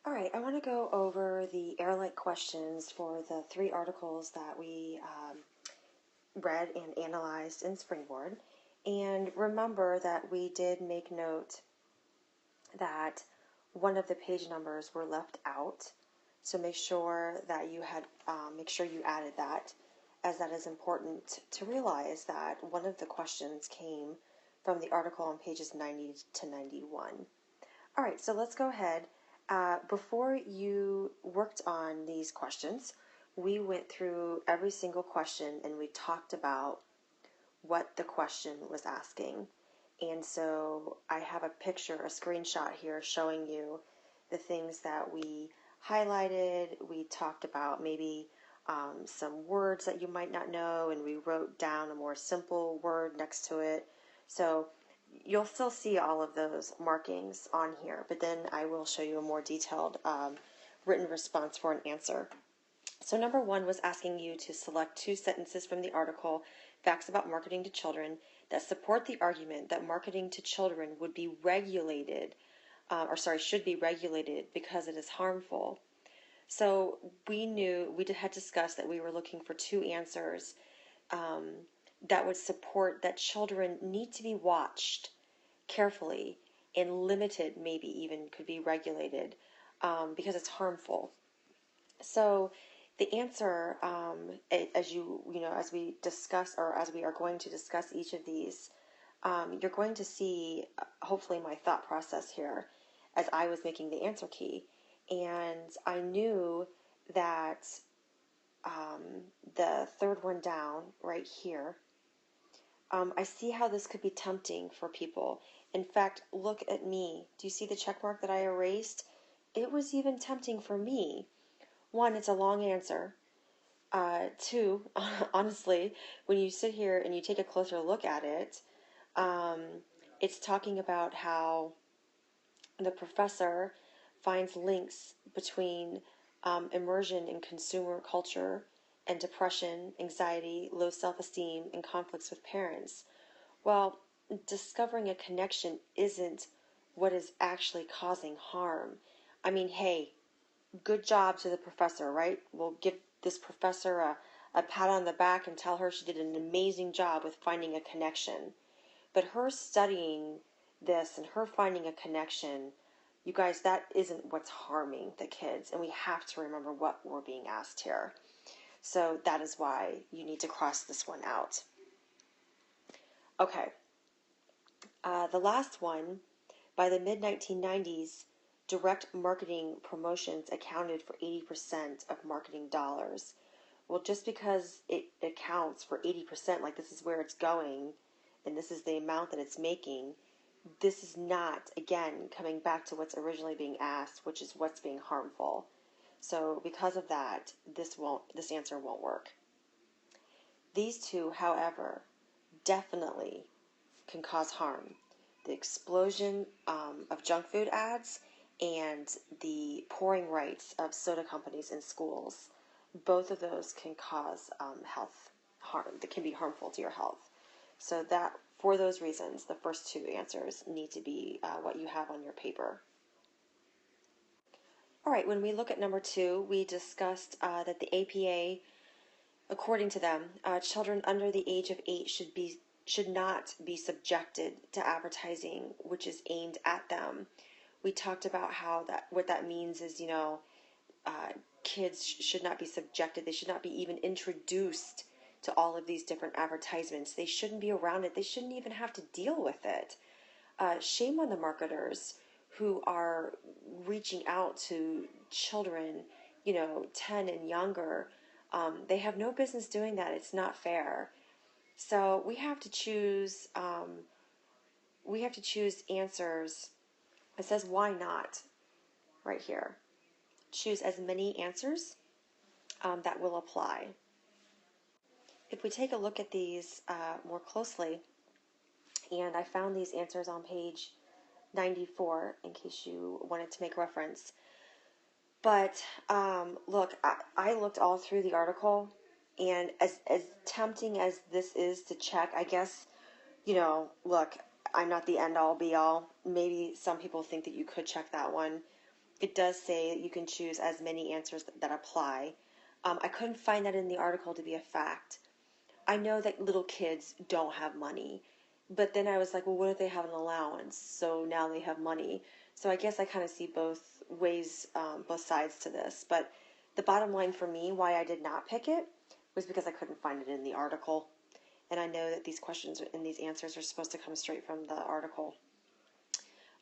All right, I want to go over the airlight questions for the three articles that we read and analyzed in Springboard. And remember that we did make note that one of the page numbers were left out. So make sure that you added that, as that is important to realize that one of the questions came from the article on pages 90 to 91. All right, so let's go ahead. Before you worked on these questions, we went through every single question and we talked about what the question was asking. And so I have a picture, a screenshot here showing you the things that we highlighted. We talked about maybe some words that you might not know, and we wrote down a more simple word next to it. So you'll still see all of those markings on here, but then I will show you a more detailed written response for an answer. So number one was asking you to select two sentences from the article, Facts About Marketing to Children, that support the argument that marketing to children would be regulated, should be regulated because it is harmful. So we had discussed that we were looking for two answers that would support that children need to be watched carefully and limited, maybe even could be regulated because it's harmful. So the answer, as we discuss, or as we are going to discuss each of these, you're going to see, hopefully, my thought process here as I was making the answer key. And I knew that the third one down right here, I see how this could be tempting for people. In fact, look at me. Do you see the check mark that I erased? It was even tempting for me. One, it's a long answer. Two, honestly, when you sit here and you take a closer look at it, it's talking about how the professor finds links between immersion in consumer culture and depression, anxiety, low self-esteem, and conflicts with parents. Well, discovering a connection isn't what is actually causing harm. I mean, hey, good job to the professor, right? We'll give this professor a pat on the back and tell her she did an amazing job with finding a connection. But her studying this and her finding a connection, you guys, that isn't what's harming the kids. And we have to remember what we're being asked here. So that is why you need to cross this one out. Okay. The last one, by the mid-1990s, direct marketing promotions accounted for 80% of marketing dollars. Well, just because it accounts for 80%, like this is where it's going, and this is the amount that it's making, this is not, again, coming back to what's originally being asked, which is what's being harmful. So because of that, this answer won't work. These two, however, definitely can cause harm. The explosion of junk food ads and the pouring rights of soda companies in schools, both of those can cause health harm, that can be harmful to your health. So that, for those reasons, the first two answers need to be what you have on your paper. All right, when we look at number two, we discussed that the APA, according to them, children under the age of 8 should not be subjected to advertising which is aimed at them. We talked about how what that means is, kids should not be subjected. They should not be even introduced to all of these different advertisements. They shouldn't be around it. They shouldn't even have to deal with it. Shame on the marketers who are reaching out to children, 10 and younger. They have no business doing that. It's not fair. So we have to choose. Answers. It says why not, right here. Choose as many answers that will apply. If we take a look at these more closely, and I found these answers on page 94 in case you wanted to make reference. But look, I looked all through the article, and as tempting as this is to check, I guess, look, I'm not the end all be all. Maybe some people think that you could check that one. it does say that you can choose as many answers that apply. I couldn't find that in the article to be a fact. I know that little kids don't have money, but then I was like, well, what if they have an allowance? So now they have money. So I guess I kind of see both ways, both sides to this. But the bottom line for me, why I did not pick it, was because I couldn't find it in the article. And I know that these questions and these answers are supposed to come straight from the article.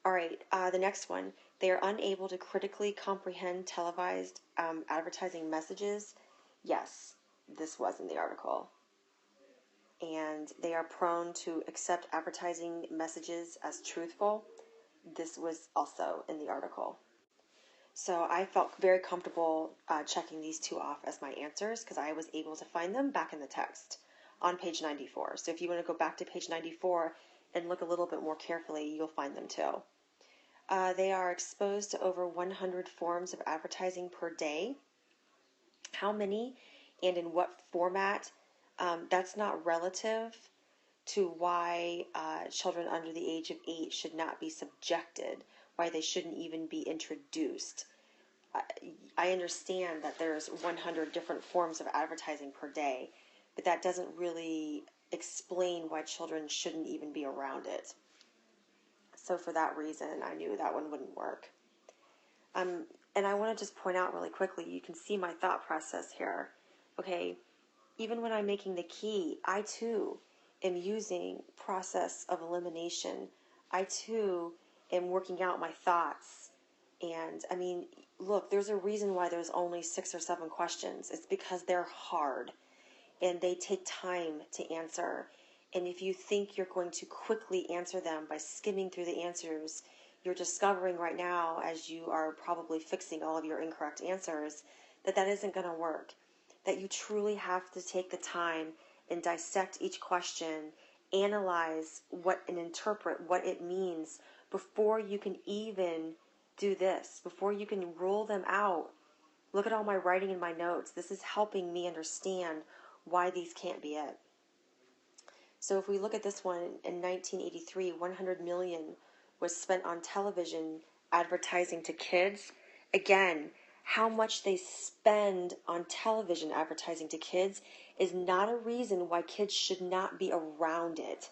All right, the next one. They are unable to critically comprehend televised advertising messages. Yes, this was in the article. And they are prone to accept advertising messages as truthful. This was also in the article. So I felt very comfortable checking these two off as my answers because I was able to find them back in the text on page 94. So if you want to go back to page 94 and look a little bit more carefully, you'll find them too. They are exposed to over 100 forms of advertising per day. How many and in what format? That's not relative to why children under the age of 8 should not be subjected, why they shouldn't even be introduced. I understand that there's 100 different forms of advertising per day, but that doesn't really explain why children shouldn't even be around it. So for that reason, I knew that one wouldn't work. And I want to just point out really quickly, you can see my thought process here. Okay, even when I'm making the key, I too am using process of elimination. I too am working out my thoughts. And I mean, look, there's a reason why there's only 6 or 7 questions. It's because they're hard and they take time to answer. And if you think you're going to quickly answer them by skimming through the answers, you're discovering right now, as you are probably fixing all of your incorrect answers, that that isn't going to work. That you truly have to take the time and dissect each question, analyze what and interpret what it means before you can even do this, before you can roll them out. Look at all my writing in my notes. This is helping me understand why these can't be it. So if we look at this one, in 1983, 100 million was spent on television advertising to kids. Again, how much they spend on television advertising to kids is not a reason why kids should not be around it.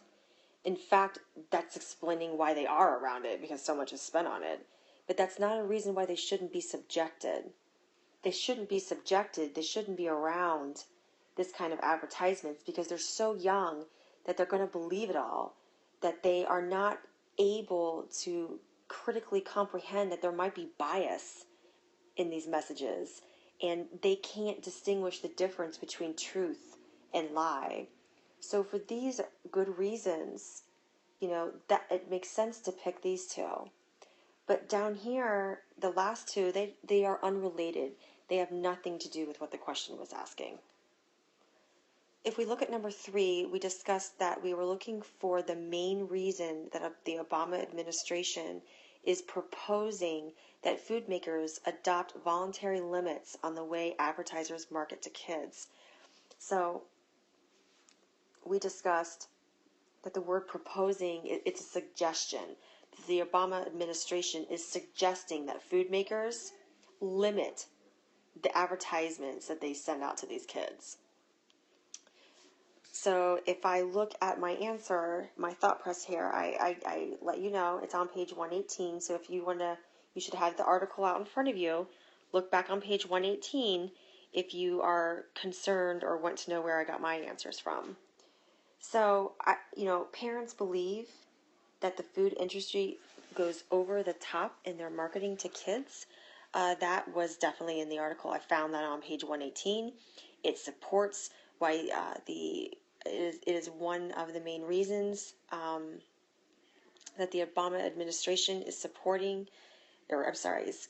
In fact, that's explaining why they are around it, because so much is spent on it. But that's not a reason why they shouldn't be subjected. They shouldn't be subjected. They shouldn't be around this kind of advertisements because they're so young that they're going to believe it all, that they are not able to critically comprehend that there might be bias in these messages, and they can't distinguish the difference between truth and lie. So for these good reasons, that it makes sense to pick these two. But down here, the last two, they are unrelated. They have nothing to do with what the question was asking. If we look at number 3, we discussed that we were looking for the main reason that the Obama administration is proposing that food makers adopt voluntary limits on the way advertisers market to kids. So we discussed that the word proposing, it's a suggestion. The Obama administration is suggesting that food makers limit the advertisements that they send out to these kids. So if I look at my answer, my thought process here, I let you know it's on page 118. So if you want to, you should have the article out in front of you. Look back on page 118 if you are concerned or want to know where I got my answers from. So, parents believe that the food industry goes over the top in their marketing to kids. That was definitely in the article. I found that on page 118. It supports why it is one of the main reasons that the Obama administration is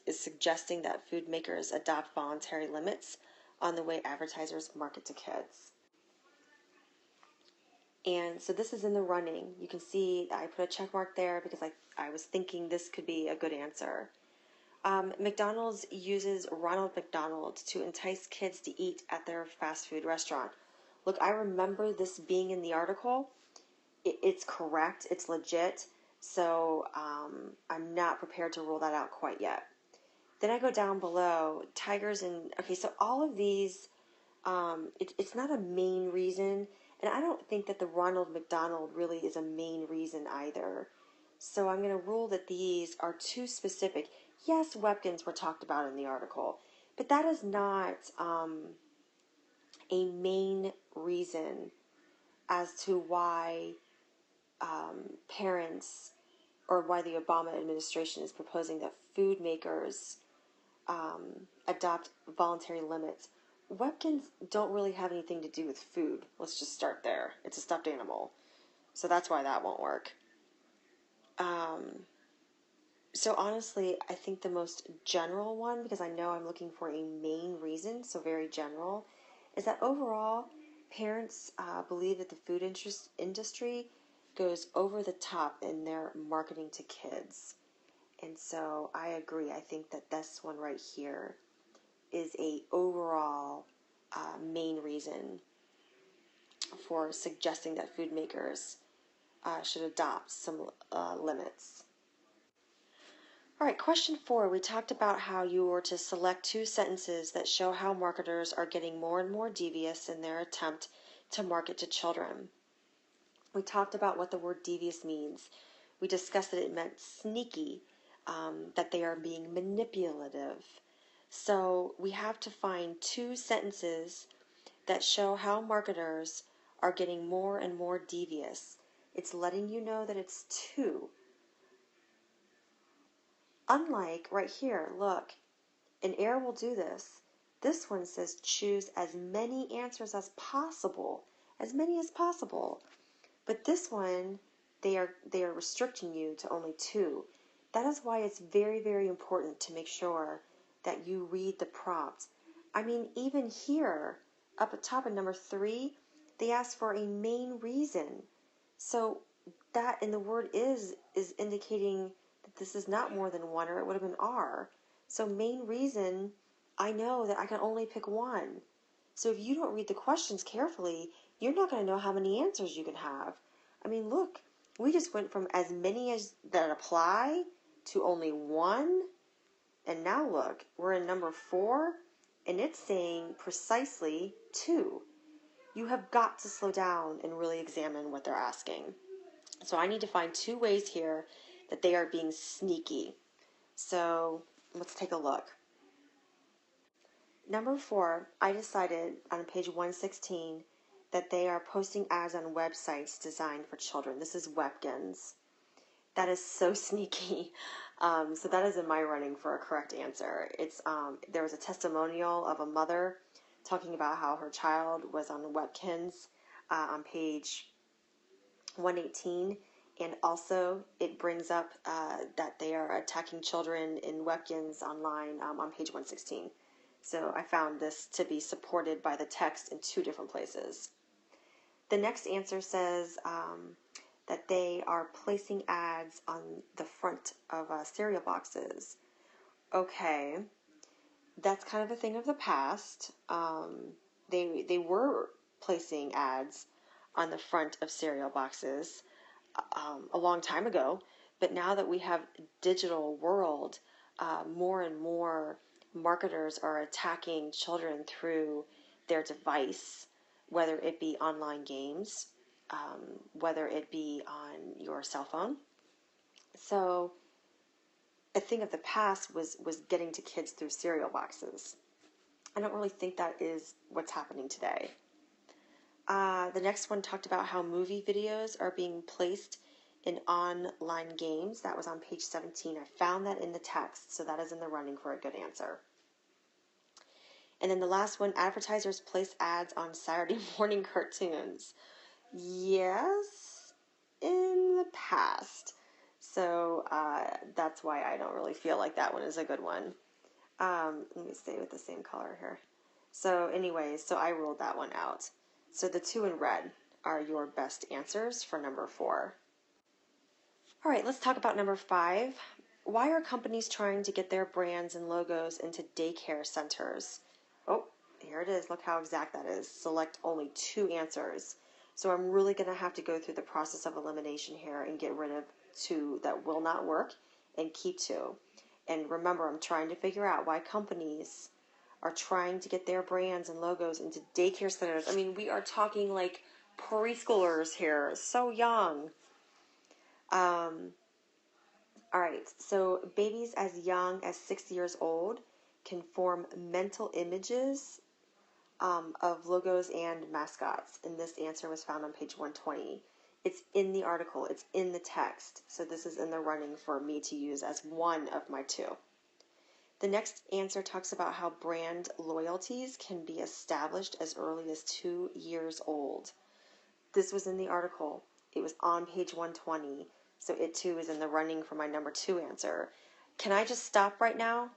is suggesting that food makers adopt voluntary limits on the way advertisers market to kids. And so this is in the running. You can see I put a check mark there because I was thinking this could be a good answer. McDonald's uses Ronald McDonald to entice kids to eat at their fast food restaurant. Look, I remember this being in the article. It's correct. It's legit. So I'm not prepared to rule that out quite yet. Then I go down below, tigers and, okay, so all of these, it's not a main reason, and I don't think that the Ronald McDonald really is a main reason either. So I'm going to rule that these are too specific. Yes, Webkinz were talked about in the article, but that is not a main reason as to why parents or why the Obama administration is proposing that food makers adopt voluntary limits. Webkinz don't really have anything to do with food. Let's just start there. It's a stuffed animal. So that's why that won't work. So honestly, I think the most general one, because I know I'm looking for a main reason, so very general, is that overall, parents believe that the food industry goes over the top in their marketing to kids. And so I agree. I think that this one right here is a overall main reason for suggesting that food makers should adopt some limits. All right, question 4. We talked about how you were to select 2 sentences that show how marketers are getting more and more devious in their attempt to market to children. We talked about what the word devious means. We discussed that it meant sneaky, that they are being manipulative. So we have to find 2 sentences that show how marketers are getting more and more devious. It's letting you know that it's 2. Unlike right here, look, an error will do this. This one says choose as many answers as possible. As many as possible. But this one, they are restricting you to only 2. That is why it's very, very important to make sure that you read the prompt. I mean, even here, up at top in number 3, they ask for a main reason. So that in the word is indicating that this is not more than 1, or it would have been R. So main reason, I know that I can only pick 1. So if you don't read the questions carefully, you're not going to know how many answers you can have. I mean, look, we just went from as many as that apply to only 1. And now look, we're in number 4, and it's saying precisely 2. You have got to slow down and really examine what they're asking. So I need to find 2 ways here that they are being sneaky. So let's take a look. Number 4, I decided on page 116 that they are posting ads on websites designed for children. This is Webkinz. That is so sneaky. So that is in my running for a correct answer. It's there was a testimonial of a mother talking about how her child was on Webkinz on page 118, and also it brings up that they are attacking children in Webkinz online on page 116. So I found this to be supported by the text in 2 different places. The next answer says that they are placing ads on the front of cereal boxes. Okay, that's kind of a thing of the past. They were placing ads on the front of cereal boxes a long time ago, but now that we have digital world, more and more marketers are attacking children through their device, whether it be online games, whether it be on your cell phone. So a thing of the past was getting to kids through cereal boxes. I don't really think that is what's happening today. The next one talked about how movie videos are being placed in online games. That was on page 17. I found that in the text, so that is in the running for a good answer. And then the last one, advertisers place ads on Saturday morning cartoons. Yes, in the past. So that's why I don't really feel like that one is a good one. Let me stay with the same color here. So anyways, so I ruled that one out. So the 2 in red are your best answers for number 4. All right, let's talk about number 5. Why are companies trying to get their brands and logos into daycare centers? Oh, here it is. Look how exact that is. Select only 2 answers. So I'm really going to have to go through the process of elimination here and get rid of 2 that will not work and keep 2. And remember, I'm trying to figure out why companies are trying to get their brands and logos into daycare centers. I mean, we are talking like preschoolers here, so young. All right, so babies as young as 6 years old can form mental images of logos and mascots, and this answer was found on page 120. It's in the article, it's in the text, so this is in the running for me to use as one of my two. The next answer talks about how brand loyalties can be established as early as 2 years old. This was in the article. It was on page 120, so it too is in the running for my number 2 answer. Can I just stop right now?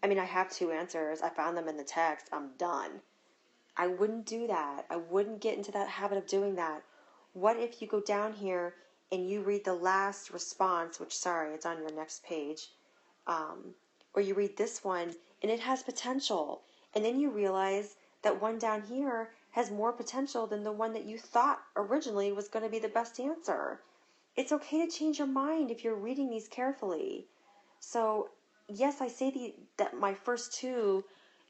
I mean, I have 2 answers. I found them in the text. I'm done. I wouldn't do that. I wouldn't get into that habit of doing that. What if you go down here and you read the last response, which, sorry, it's on your next page, or you read this one and it has potential, and then you realize that one down here has more potential than the one that you thought originally was going to be the best answer. It's okay to change your mind if you're reading these carefully. So, yes, I say that my first 2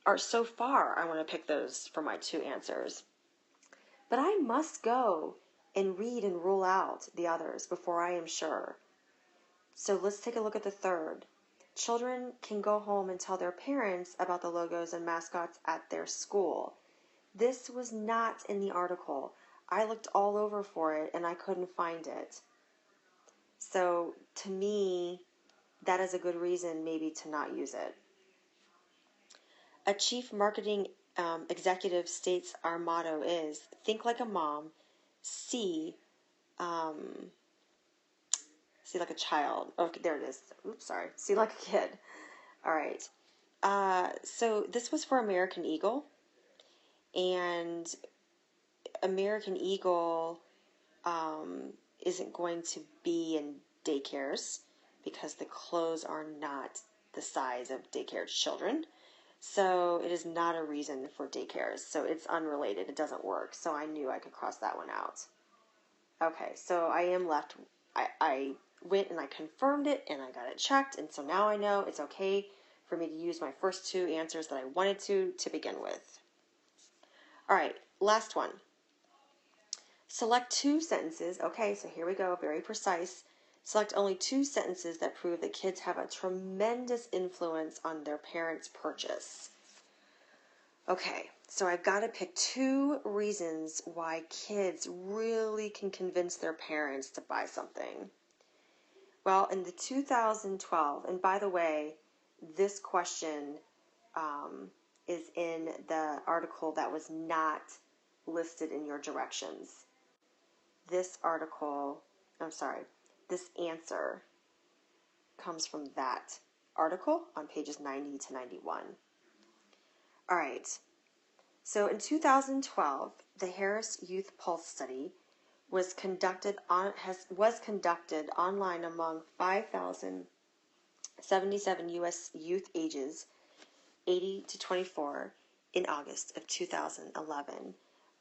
are so far, I want to pick those for my 2 answers. But I must go and read and rule out the others before I am sure. So let's take a look at the third. Children can go home and tell their parents about the logos and mascots at their school. This was not in the article. I looked all over for it and I couldn't find it. So to me, that is a good reason maybe to not use it. A chief marketing executive states our motto is think like a mom, see like a child. Okay, there it is. Oops, sorry. See like a kid. All right. So this was for American Eagle, and American Eagle isn't going to be in daycares because the clothes are not the size of daycare children. So it is not a reason for daycares. So it's unrelated. It doesn't work. So I knew I could cross that one out. Okay, so I am left. I went and I confirmed it and I got it checked. And so now I know it's okay for me to use my first 2 answers that I wanted to begin with. All right, last one. Select 2 sentences. Okay, so here we go, very precise. Select only 2 sentences that prove that kids have a tremendous influence on their parents' purchase. Okay, so I've got to pick 2 reasons why kids really can convince their parents to buy something. Well, in the 2012, and by the way, this question is in the article that was not listed in your directions. This answer comes from that article on pages 90 to 91. All right. So in 2012, the Harris Youth Pulse Study was conducted online among 5,077 U.S. youth ages 80 to 24 in August of 2011.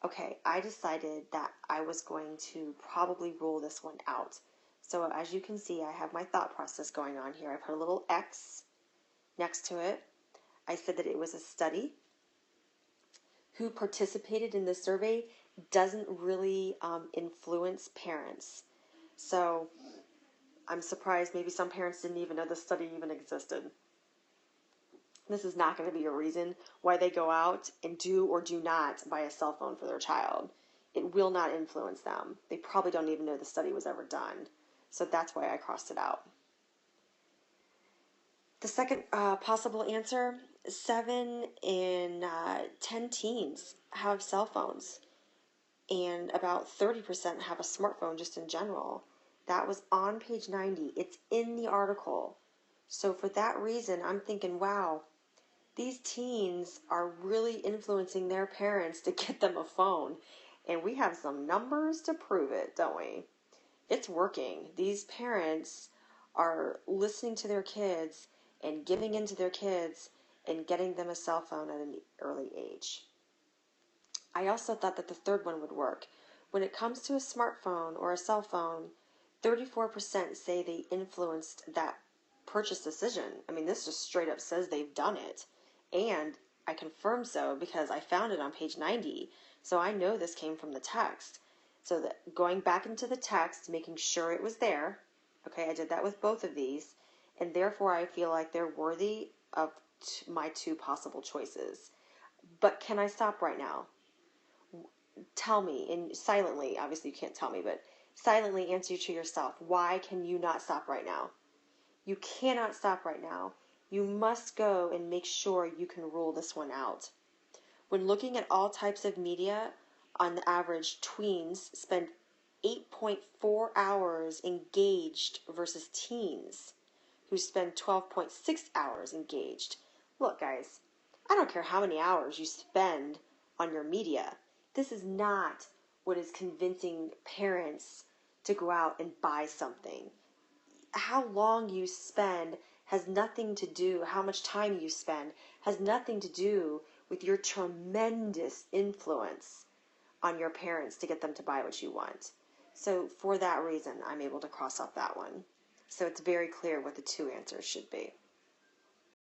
Okay, I decided that I was going to probably rule this one out. So as you can see, I have my thought process going on here. I put a little X next to it. I said that it was a study. Who participated in the survey doesn't really influence parents. So I'm surprised maybe some parents didn't even know the study even existed. This is not going to be a reason why they go out and do or do not buy a cell phone for their child. It will not influence them. They probably don't even know the study was ever done. So that's why I crossed it out. The second possible answer, 7 in 10 teens have cell phones, and about 30% have a smartphone just in general. That was on page 90. It's in the article. So for that reason, I'm thinking, wow, these teens are really influencing their parents to get them a phone. And we have some numbers to prove it, don't we? It's working. These parents are listening to their kids and giving in to their kids and getting them a cell phone at an early age. I also thought that the third one would work. When it comes to a smartphone or a cell phone, 34% say they influenced that purchase decision. I mean, this just straight up says they've done it. And I confirm so because I found it on page 90. So I know this came from the text. So that going back into the text, making sure it was there. Okay, I did that with both of these. And therefore, I feel like they're worthy of my two possible choices. But can I stop right now? Tell me, and silently, obviously you can't tell me, but silently answer to yourself, why can you not stop right now? You cannot stop right now. You must go and make sure you can rule this one out. When looking at all types of media, on the average, tweens spend 8.4 hours engaged versus teens who spend 12.6 hours engaged. Look, guys, I don't care how many hours you spend on your media. This is not what is convincing parents to go out and buy something. How long you spend has nothing to do, how much time you spend has nothing to do with your tremendous influence on your parents to get them to buy what you want. So for that reason, I'm able to cross off that one. So it's very clear what the two answers should be.